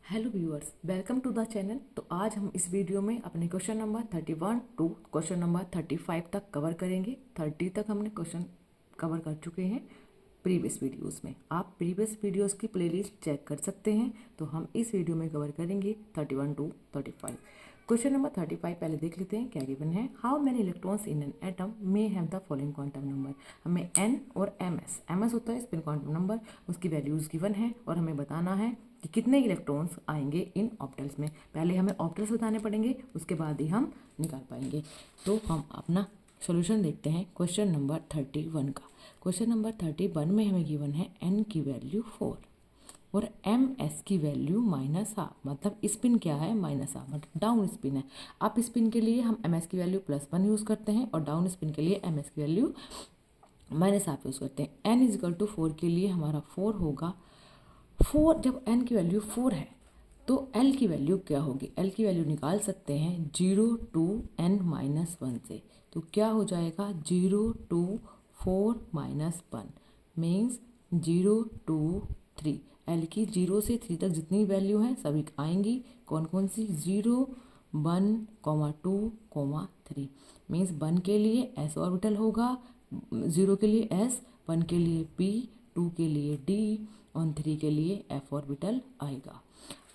Hello viewers, welcome to the channel. तो आज हम इस वीडियो में अपने question number 31 to question number 35 तक कवर करेंगे। 30 तक हमने क्वेश्चन कवर कर चुके हैं प्रीवियस वीडियोस में। आप प्रीवियस वीडियोस की प्लेलिस्ट चेक कर सकते हैं। तो हम इस वीडियो में कवर करेंगे 31 टू 35। क्वेश्चन नंबर 35 पहले देख लेते हैं क्या गिवन है। How many electrons in an atom may have the following quantum number. हमें एन और एम एस होता है स्पिन क्वांटम नंबर, उसकी वैल्यूज गिवन है और हमें बताना है कि कितने इलेक्ट्रॉन्स आएंगे इन ऑर्बिटल्स में। पहले हमें ऑर्बिटल्स बताने पड़ेंगे, उसके बाद ही हम निकाल पाएंगे। तो हम अपना सॉल्यूशन देखते हैं क्वेश्चन नंबर 31 का। क्वेश्चन नंबर 31 में हमें गिवन है एन की वैल्यू 4 और एम एस की वैल्यू -12। मतलब स्पिन क्या है -12, मतलब डाउन स्पिन है। अप स्पिन के लिए हम एम एस की वैल्यू +1 यूज़ करते हैं और डाउन स्पिन के लिए एम एस की वैल्यू -12 यूज़ करते हैं। एन इजिकल टू 4 के लिए हमारा 4 होगा। 4 जब एन की वैल्यू 4 है तो एल की वैल्यू क्या होगी। एल की वैल्यू निकाल सकते हैं 0 टू n-1 से। तो क्या हो जाएगा 0 टू 4 -1 मीन्स 0 टू 3। एल की 0 से 3 तक जितनी वैल्यू हैं सभी आएंगी। कौन कौन सी 0 1 2 3 मीन्स 1 के लिए s ऑर्बिटल होगा, 0 के लिए s, 1 के लिए p, 2 के लिए d और 3 के लिए f ऑर्बिटल आएगा।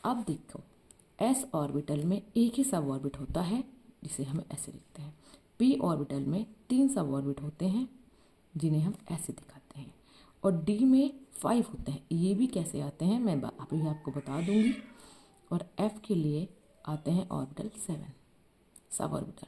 अब देखो s ऑर्बिटल में एक ही सब ऑर्बिट होता है जिसे हम ऐसे लिखते हैं। p ऑर्बिटल में 3 सब ऑर्बिट होते हैं जिन्हें हम ऐसे दिखाते हैं और d में 5 होते हैं। ये भी कैसे आते हैं मैं अभी आपको बता दूंगी। और f के लिए आते हैं ऑर्बिटल 7 सब ऑर्बिटल।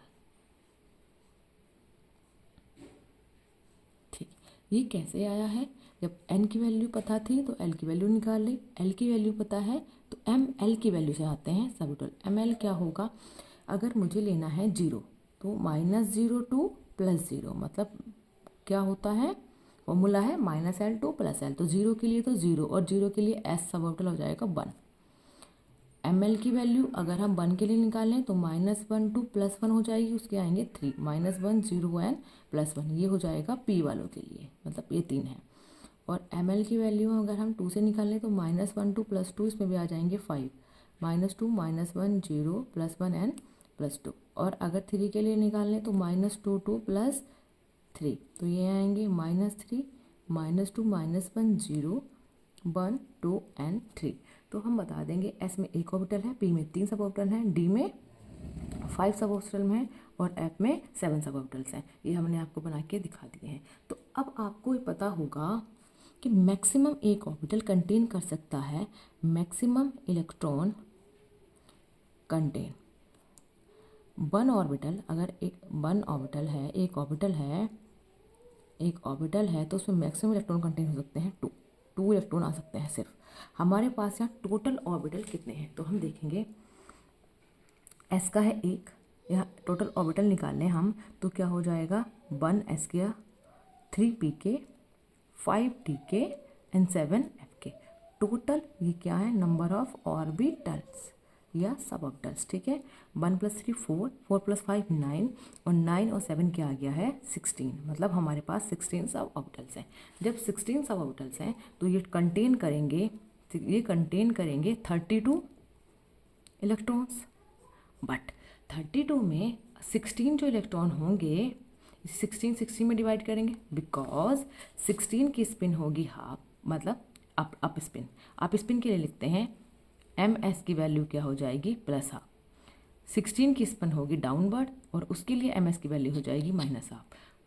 ठीक, ये कैसे आया है। जब n की वैल्यू पता थी तो l की वैल्यू निकाल ली, l की वैल्यू पता है तो m l की वैल्यू से आते हैं सब ऑर्बिटल। एम एल क्या होगा, अगर मुझे लेना है 0 तो -0 टू +0 मतलब क्या होता है, फॉर्मूला है -l टू +l। तो 0 के लिए तो 0 और 0 के लिए s सब ऑर्बिटल हो जाएगा 1। एम एल की वैल्यू अगर हम 1 के लिए निकालें तो -1 टू +1 हो जाएगी, उसके आएंगे 3 -1 0 n +1। ये हो जाएगा p वालों के लिए, मतलब ये 3 है। और एम एल की वैल्यू अगर हम 2 से निकालें तो -1 टू +2 इसमें भी आ जाएंगे 5 -2 -1 0 +1 n +2। और अगर 3 के लिए निकालें तो -2 टू +3 तो ये आएंगे -3 -2 -1 0 1 2 एंड 3। तो हम बता देंगे एस में एक ऑर्बिटल है, पी में 3 सब ऑर्बिटल हैं, डी में 5 सब ऑर्बिटल हैं और एफ में 7 सब ऑर्बिटल्स हैं। ये हमने आपको बना के दिखा दिए हैं। तो अब आपको ये पता होगा कि मैक्सिमम एक ऑर्बिटल कंटेन कर सकता है मैक्सिमम इलेक्ट्रॉन कंटेन 1 ऑर्बिटल। अगर एक ऑर्बिटल है तो उसमें मैक्सिमम इलेक्ट्रॉन कंटेन हो सकते हैं 2 इलेक्ट्रॉन आ सकते हैं सिर्फ। हमारे पास यहाँ टोटल ऑर्बिटल कितने हैं तो हम देखेंगे। एस का है 1, यहाँ टोटल ऑर्बिटल निकालने हम तो क्या हो जाएगा 1 एस के, 3 पी के, 5 टी के एंड 7 एफ के। टोटल ये क्या है, नंबर ऑफ ऑर्बिटल्स या सब ऑर्बिटल्स। ठीक है, 1 + 3 4, 4 + 5 9 और 9 और 7 क्या आ गया है 16। मतलब हमारे पास 16 सब ऑर्बिटल्स हैं। जब 16 सब ऑर्बिटल्स हैं तो ये कंटेन करेंगे 32 इलेक्ट्रॉन्स। बट 32 में 16 जो इलेक्ट्रॉन होंगे 16 60 में डिवाइड करेंगे बिकॉज 16 की स्पिन होगी हाफ, मतलब अप स्पिन। अप स्पिन के लिए लिखते हैं एम एस की वैल्यू क्या हो जाएगी +12। 16 की स्पिन होगी डाउनवर्ड और उसके लिए एम एस की वैल्यू हो जाएगी -12।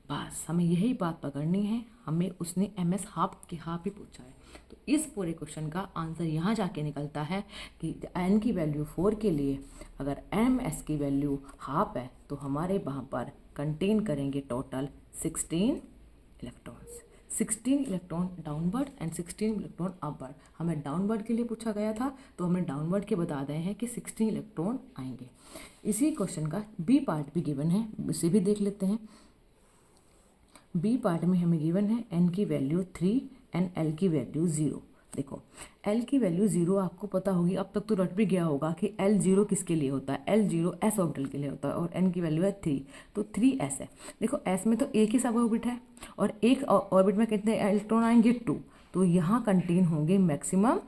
बस हमें यही बात पकड़नी है। हमें उसने एम एस हाफ ही पूछा है। तो इस पूरे क्वेश्चन का आंसर यहाँ जाके निकलता है कि एन की वैल्यू 4 के लिए अगर एम एस की वैल्यू हाफ है तो हमारे वहाँ पर कंटेन करेंगे total 16 electrons. 16 electron downward and 16 electron upward. हमें डाउनवर्ड के लिए पूछा गया था तो हमें डाउनवर्ड के बता रहे हैं कि 16 इलेक्ट्रॉन आएंगे। इसी क्वेश्चन का बी पार्ट भी गिवन है, इसे भी देख लेते हैं। बी पार्ट में हमें गिवन है एन की वैल्यू 3 एंड एल की वैल्यू 0। देखो एल की वैल्यू 0 आपको पता होगी, अब तक तो रट भी गया होगा कि एल 0 किसके लिए होता है, एल 0 एस ऑर्बिटल के लिए होता है और एन की वैल्यू है 3 तो 3s है। देखो एस में तो एक ही सब ऑर्बिट है और एक ऑर्बिट में कितने इलेक्ट्रॉन आएंगे 2, तो यहाँ कंटेन होंगे मैक्सिमम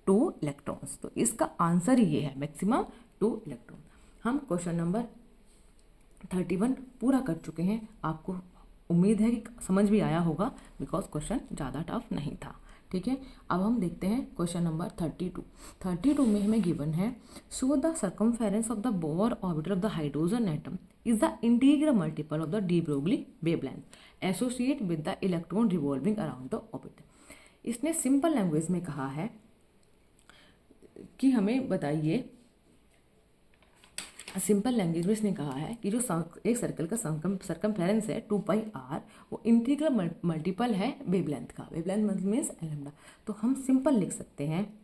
2 इलेक्ट्रॉन्स। तो इसका आंसर ये है मैक्सिमम 2 इलेक्ट्रॉन। हम क्वेश्चन नंबर 31 पूरा कर चुके हैं। आपको उम्मीद है कि समझ भी आया होगा, बिकॉज क्वेश्चन ज़्यादा टफ नहीं था। ठीक है, अब हम देखते हैं क्वेश्चन नंबर 32। 32 में हमें गिवन है, show the circumference of the bore orbital of the hydrogen atom is the integral multiple of the de Broglie wavelength associate with the electron revolving around the orbit. इसने simple language में कहा है कि हमें बताइए, simple language में इसने कहा है कि जो एक सर्कल का सर्कमफेरेंस है 2πr, वो इंटीग्रल मल्टीपल है वेवलेंथ का। Wavelength means lambda. तो हम सिंपल लिख सकते हैं,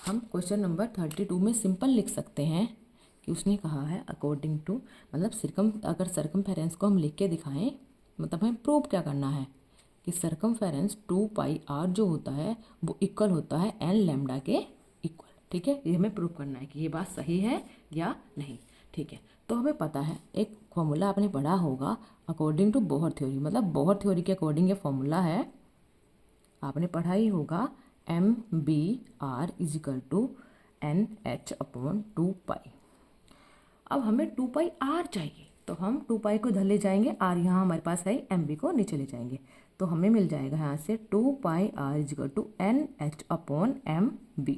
हम क्वेश्चन नंबर 32 में सिंपल लिख सकते हैं कि उसने कहा है अकॉर्डिंग टू, मतलब अगर सर्कमफेरेंस को हम लिख के दिखाएं, मतलब हमें प्रूव क्या करना है कि सर्कमफेरेंस 2πr जो होता है वो इक्वल होता है n लैम्डा के इक्वल। ठीक है, ये हमें प्रूव करना है कि ये बात सही है या नहीं। ठीक है, तो हमें पता है एक फॉर्मूला आपने पढ़ा होगा अकॉर्डिंग टू बोहर थ्योरी, मतलब बोहर थ्योरी के अकॉर्डिंग ये फॉर्मूला है, आपने पढ़ा ही होगा, MBr इजिकल टू NH/2π। अब हमें 2πr चाहिए, तो हम 2π को इधर ले जाएंगे, r यहाँ हमारे पास है, MB को नीचे ले जाएंगे, तो हमें मिल जाएगा यहाँ से 2πr इजिकल टू NH/MB।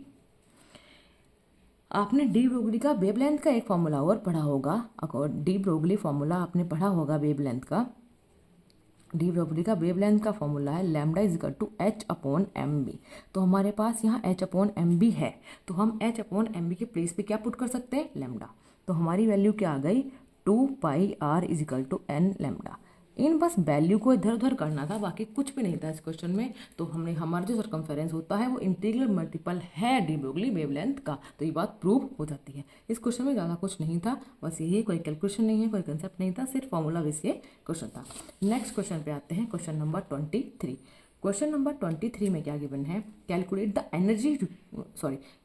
आपने डी ब्रोगली का वेवलेंथ का एक फॉर्मूला और पढ़ा होगा, डी ब्रोगली फॉर्मूला आपने पढ़ा होगा वेवलेंथ का। डी ब्रोगली का वेवलेंथ का फॉर्मूला है लैम्डा इजिकल टू H/MB। तो हमारे पास यहाँ H/MB है, तो हम H/MB के प्लेस पे क्या पुट कर सकते हैं, लैम्डा। तो हमारी वैल्यू क्या आ गई, 2πr equal to n lambda. इन बस वैल्यू को इधर उधर करना था, बाकी कुछ भी नहीं था इस क्वेश्चन में। तो हमने, हमारा जो सर्कमफेरेंस होता है वो इंटीग्रल मल्टीपल है डी ब्रोगली वेवलेंथ का, तो ये बात प्रूव हो जाती है। इस क्वेश्चन में ज़्यादा कुछ नहीं था, बस यही, कोई कैलकुलेशन नहीं है, कोई कंसेप्ट नहीं था, सिर्फ फॉर्मूला बेस ये क्वेश्चन था। नेक्स्ट क्वेश्चन पे आते हैं, क्वेश्चन नंबर 23। क्वेश्चन नंबर 23 में क्या गिवन है, calculate the energy,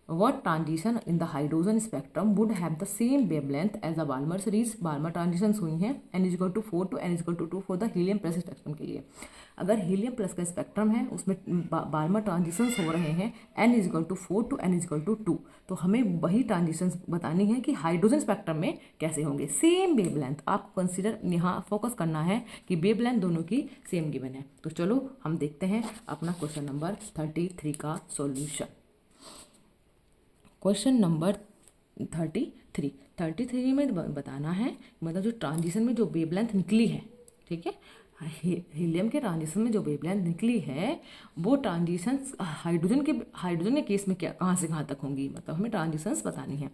what transition in the hydrogen spectrum would have the same wavelength as the Balmer series। Balmer transitions हुई हैं n is equal to 4 to n is equal to 2 for the helium plus spectrum के लिए। अगर helium plus का spectrum है उसमें Barmer transitions हो रहे हैं n is equal to 4 to n is equal to 2, तो हमें वही ट्रांजिशंस बतानी है कि हाइड्रोजन स्पेक्ट्रम में कैसे होंगे। सेम वेवलेंथ आपको कंसिडर यहाँ फोकस करना है कि वेवलेंथ दोनों की सेम गिवन है। तो चलो हम देखते हैं अपना क्वेश्चन नंबर 33 का सॉल्यूशन। क्वेश्चन नंबर 33 में बताना है, मतलब जो ट्रांजिशन में जो वेवलेंथ निकली है, ठीक है, हीलियम के ट्रांजिशन में जो वेवलेंथ निकली है वो ट्रांजिशंस हाइड्रोजन के केस में क्या, कहाँ से कहाँ तक होंगी, मतलब हमें ट्रांजिशंस बतानी है।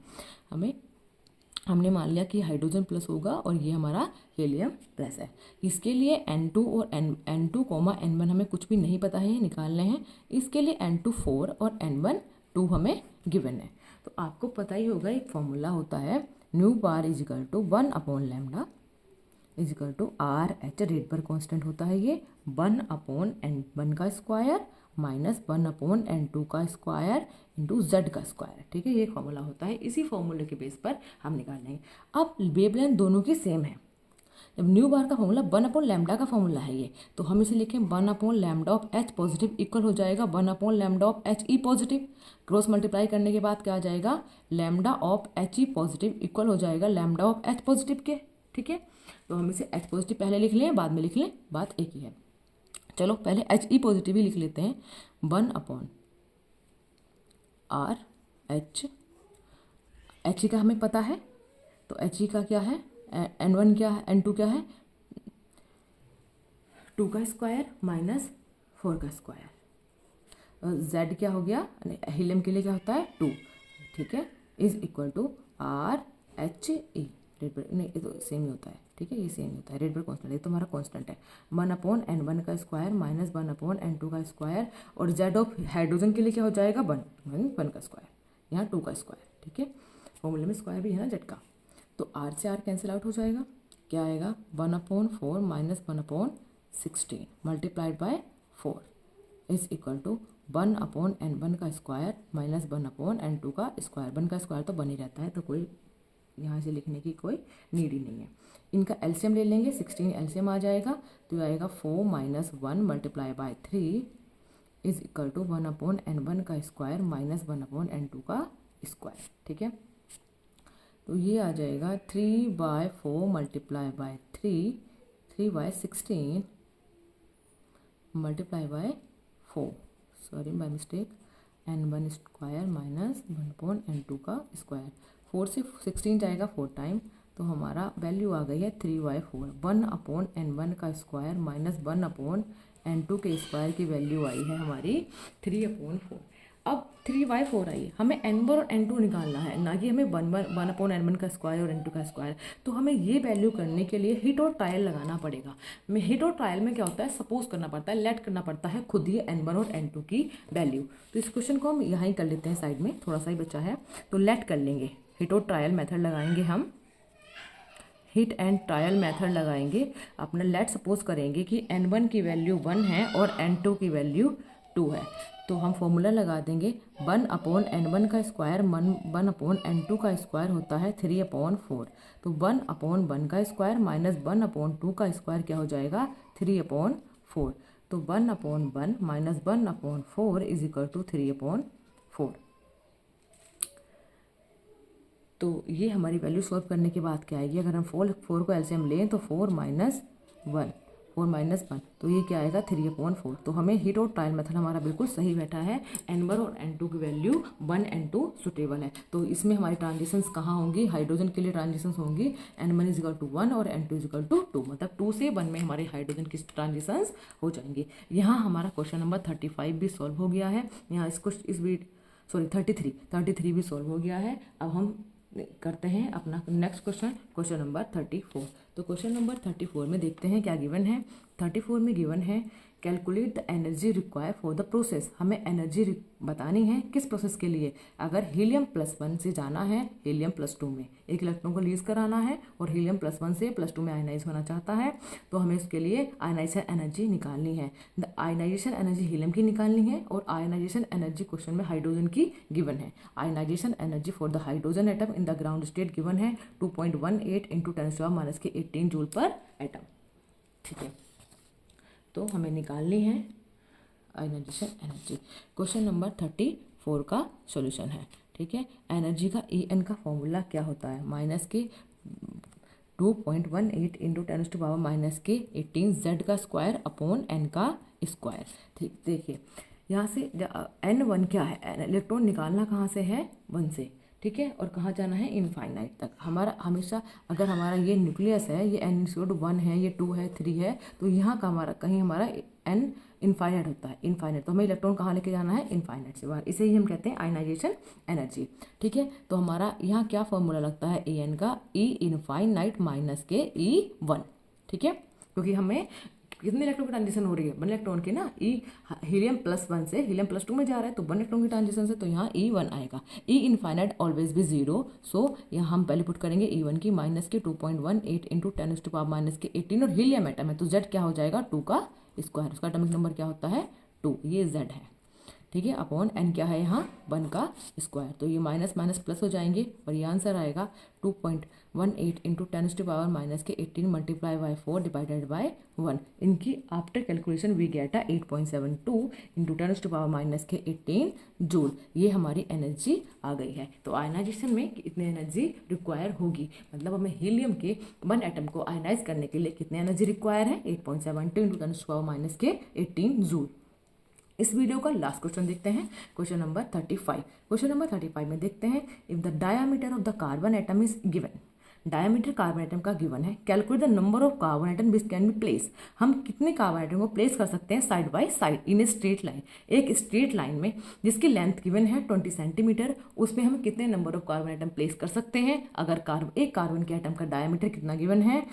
हमने मान लिया कि हाइड्रोजन प्लस होगा और ये हमारा हीलियम प्लस है। इसके लिए N2 और N2, N1 हमें कुछ भी नहीं पता है, निकालने हैं। इसके लिए N2 4 और N1 2 हमें गिवन है। तो आपको पता ही होगा एक फॉर्मूला होता है, nu bar equal to 1/λ equal to RH, Rydberg constant होता है ये, 1/N1 का स्क्वायर माइनस 1/N2 का स्क्वायर इंटू Z का स्क्वायर। ठीक है, ये फॉर्मूला होता है, इसी फॉर्मूले के बेस पर हम निकालेंगे। अब वेवलेंथ दोनों की सेम है, जब न्यू बार का फॉर्मूला 1/λ का फॉर्मूला है ये, तो हम इसे लिखें 1/λ ऑफ H पॉजिटिव इक्वल हो जाएगा 1/λ of HE positive. Cross multiply करने के बाद क्या आ जाएगा, lambda of HE positive equal हो जाएगा लैम्डा ऑफ H पॉजिटिव के। ठीक है, तो हम इसे H पॉजिटिव पहले लिख लें, बाद में लिख लें, बात एक ही है। चलो पहले HE पॉजिटिव ही लिख लेते हैं, 1/RH। HE का हमें पता है, तो HE का क्या है, N1 क्या है, N2 क्या है, 2 का स्क्वायर माइनस 4 का स्क्वायर। Z क्या हो गया, हीलियम के लिए क्या होता है 2, ठीक है, is equal to RHE। Rydberg नहीं, ये तो सेम ही होता है, ठीक है, ये सेम होता है, रेडबर्ग कांस्टेंट, ये तो हमारा कांस्टेंट है। 1/N1 का स्क्वायर माइनस 1/N2 का स्क्वायर, और Z ऑफ हाइड्रोजन के लिए क्या हो जाएगा 1 का स्क्वायर, यहाँ 2 का स्क्वायर। ठीक है, फॉर्मूले में स्क्वायर भी है ना Z का, तो R से R कैंसिल आउट हो जाएगा, क्या आएगा 1/4 minus 1/16 multiplied by 4 is equal to 1/N1 का स्क्वायर माइनस 1/N2 का स्क्वायर। 1 का स्क्वायर तो बन ही रहता है, तो कोई यहाँ से लिखने की कोई नीड ही नहीं है। इनका एलसीएम ले लेंगे, 16 एलसीएम आ जाएगा, तो ये आएगा 4 - 1 multiply by 3 is equal to 1/n1 का स्क्वायर माइनस 1/n2 का स्क्वायर। ठीक है, तो ये आ जाएगा 3/4 multiply by 3/16 multiply by 4, sorry by mistake, n1 square minus 1/n2 का स्क्वायर। 4 से 16 जाएगा 4 टाइम, तो हमारा वैल्यू आ गई है 3/4। 1/n1 का स्क्वायर माइनस 1/n2 के स्क्वायर की वैल्यू आई है हमारी 3/4। अब 3/4 आई, हमें n1 और n2 निकालना है, ना कि हमें 1/n1 का स्क्वायर और n2 का स्क्वायर। तो हमें ये वैल्यू करने के लिए हिट और ट्रायल लगाना पड़ेगा। में हिट और ट्रायल में क्या होता है, सपोज करना पड़ता है, लेट करना पड़ता है खुद ही n1 और n2 की वैल्यू। तो इस क्वेश्चन को हम यहाँ ही कर लेते हैं, साइड में थोड़ा सा ही बचा है, तो लेट कर लेंगे, हिट और ट्रायल मेथड लगाएंगे हम, हिट एंड ट्रायल मेथड लगाएंगे। अपना लेट सपोज करेंगे कि n1 की वैल्यू 1 है और n2 की वैल्यू 2 है, तो हम फॉर्मूला लगा देंगे 1/n1 का स्क्वायर 1/n2 का स्क्वायर होता है 3/4। तो 1/1 का स्क्वायर माइनस 1/2 का स्क्वायर क्या हो जाएगा 3/4। तो 1/1 माइनस 1/4 इज इक्वल टू 3/4। तो ये हमारी वैल्यू सॉल्व करने के बाद क्या आएगी, अगर हम 4 को एलसीएम लें तो 4 माइनस 1, तो ये क्या आएगा 3/4। तो हमें हिट और ट्रायल मेथड हमारा बिल्कुल सही बैठा है, n1 और n2 की वैल्यू 1 n2 सुटेबल है। तो इसमें हमारी ट्रांजिशंस कहाँ होंगी, हाइड्रोजन के लिए ट्रांजिशंस होंगी n1 इज इक्वल टू 1 और n2 इज इक्वल टू 2, मतलब 2 से 1 में हमारे हाइड्रोजन की ट्रांजिशंस हो जाएंगी। यहाँ हमारा क्वेश्चन नंबर 35 भी सॉल्व हो गया है। यहाँ इसको 33 भी सॉल्व हो गया है। अब हम करते हैं अपना नेक्स्ट क्वेश्चन नंबर 34। तो क्वेश्चन नंबर 34 में देखते हैं क्या गिवन है। 34 में गिवन है calculate the energy require for the process. हमें एनर्जी बतानी है किस प्रोसेस के लिए, अगर हीलियम+1 से जाना है हीलियम+2 में, एक इलेक्ट्रॉन को लीज कराना है और हीलियम+1 से +2 में आयनाइज होना चाहता है, तो हमें उसके लिए आयनाइजेशन एनर्जी निकालनी है। द आयनाइजेशन एनर्जी हीलियम की निकालनी है और आयनाइजेशन एनर्जी क्वेश्चन में हाइड्रोजन की गिवन है। Ionization energy for the hydrogen atom in the ground state given है 2.18 इंटू 10⁻⁻18 जूल पर एटम। ठीक है, तो हमें निकालनी है आयनाइजेशन एनर्जी। क्वेश्चन नंबर 34 का सॉल्यूशन है। ठीक है, एनर्जी का En का फॉर्मूला क्या होता है, माइनस के 2.18 इंटू 10⁻⁻18 Z का स्क्वायर अपॉन n का स्क्वायर। ठीक, देखिए यहाँ से n1 क्या है, इलेक्ट्रॉन निकालना कहाँ से है 1 से, ठीक है, और कहाँ जाना है इनफाइनाइट तक। हमारा हमेशा अगर हमारा ये न्यूक्लियस है, ये n/1 है, ये 2 है 3 है, तो यहाँ का हमारा कहीं हमारा n इनफाइनाइट होता है, इनफाइनाइट, तो हमें इलेक्ट्रॉन कहाँ लेके जाना है इनफाइनाइट से बाहर, इसे ही हम कहते हैं आयनाइजेशन एनर्जी। ठीक है, तो हमारा यहाँ क्या फॉर्मूला लगता है En का, E इनफाइनाइट माइनस के E1। ठीक है, क्योंकि हमें कितने इलेक्ट्रॉन की ट्रांजिशन हो रही है, 1 इलेक्ट्रॉन की ना, ई हीलियम+1 से हीलियम+2 में जा रहा है, तो 1 इलेक्ट्रॉन की ट्रांजिशन से, तो यहाँ E1 आएगा। E इनफाइनाइट ऑलवेज भी 0, सो यहाँ हम पहले पुट करेंगे E1 की माइनस के 2.18 इंटू 10⁻⁻18 और हीलियम एटम है, तो Z क्या हो जाएगा 2 का स्क्वायर, उसका एटॉमिक नंबर क्या होता है 2, ये Z है। ठीक है, अपॉन n क्या है यहाँ 1 का स्क्वायर, तो ये माइनस माइनस प्लस हो जाएंगे और ये आंसर आएगा 2.18 into 10⁻⁻18 multiply by 4 divided by 1। इनकी after calculation we get 8.72 into 10⁻⁻18 joule. ये हमारी एनर्जी आ गई है। तो आयनाइजेशन में कितनी एनर्जी रिक्वायर होगी, मतलब हमें हीलियम के 1 एटम को आयनाइज करने के लिए कितनी एनर्जी रिक्वायर है 8.72 इंटू 10⁻⁻18 जूल। इस वीडियो का लास्ट क्वेश्चन देखते हैं, क्वेश्चन नंबर 35। क्वेश्चन नंबर 35 में देखते हैं, if the diameter of the carbon atom is given, diameter carbon atom का गिवन है, calculate the number of carbon atom which can be place. हम कितने कार्बन एटम को प्लेस कर सकते हैं side by side in a straight line, एक straight line में जिसकी लेंथ गिवन है 20 सेंटीमीटर, उसमें हम कितने number of carbon atom place कर सकते हैं, अगर एक कार्बन के एटम का डायामीटर कितना गिवन है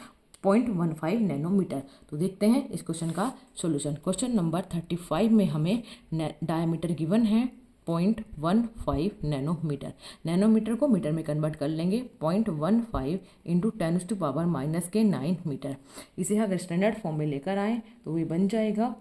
0.15 नैनोमीटर। तो देखते हैं इस क्वेश्चन का सॉल्यूशन। क्वेश्चन नंबर 35 में हमें डायमीटर गिवन है 0.15 नैनोमीटर। नैनोमीटर को मीटर में कन्वर्ट कर लेंगे, 0.15 इंटू 10⁻⁻9 मीटर। इसे अगर स्टैंडर्ड फॉर्म में लेकर आए तो ये बन जाएगा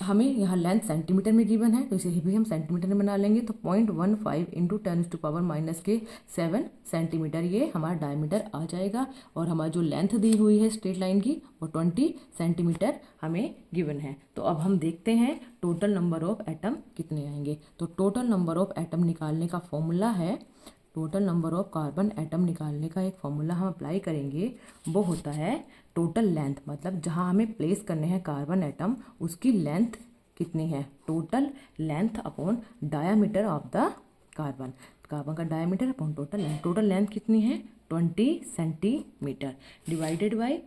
हमें यहाँ लेंथ सेंटीमीटर में गिवन है तो इसे भी हम सेंटीमीटर में बना लेंगे। तो 0.15 इंटू 10⁻⁻⁷ सेंटीमीटर ये हमारा डायमीटर आ जाएगा। और हमारी जो लेंथ दी हुई है स्ट्रेट लाइन की वो 20 सेंटीमीटर हमें गिवन है। तो अब हम देखते हैं टोटल नंबर ऑफ एटम कितने आएंगे। तो टोटल नंबर ऑफ एटम निकालने का फॉर्मूला है, total number of carbon atom निकालने का एक फॉर्मूला हम अप्लाई करेंगे, वो होता है टोटल लेंथ, मतलब जहाँ हमें प्लेस करने हैं कार्बन एटम उसकी लेंथ कितनी है, total length upon diameter of the carbon, carbon का डायामीटर अपॉन टोटल लेंथ कितनी है 20 सेंटीमीटर डिवाइडेड बाय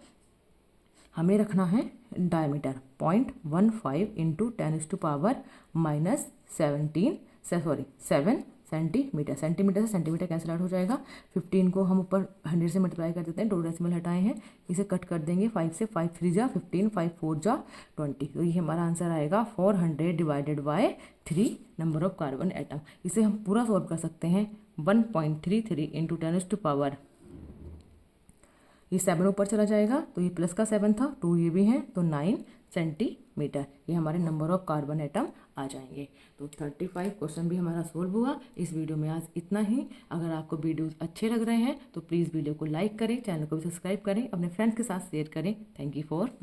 हमें रखना है डायमीटर 0.15 इंटू 10⁻⁻⁷ सेंटीमीटर। सेंटीमीटर से सेंटीमीटर कैंसिल आउट हो जाएगा। 15 को हम ऊपर 100 से मल्टीप्लाई कर देते हैं, 2 डेसिमल हटाए हैं, इसे कट कर देंगे 5 से, 5 3 जा 15, 5 4 जा 20। तो ये हमारा आंसर आएगा 400 divided by 3 number of carbon atom. इसे हम पूरा सॉल्व कर सकते हैं 1.33 इंटू 10⁻, ये 7 ऊपर चला जाएगा तो ये प्लस का 7 था, 2 ये भी है तो 9 सेंटीमीटर ये हमारे नंबर ऑफ कार्बन एटम आ जाएंगे। तो 35 क्वेश्चन भी हमारा सोल्व हुआ। इस वीडियो में आज इतना ही। अगर आपको वीडियोस अच्छे लग रहे हैं तो प्लीज़ वीडियो को लाइक करें, चैनल को भी सब्सक्राइब करें, अपने फ्रेंड्स के साथ शेयर करें। Thank you for watching.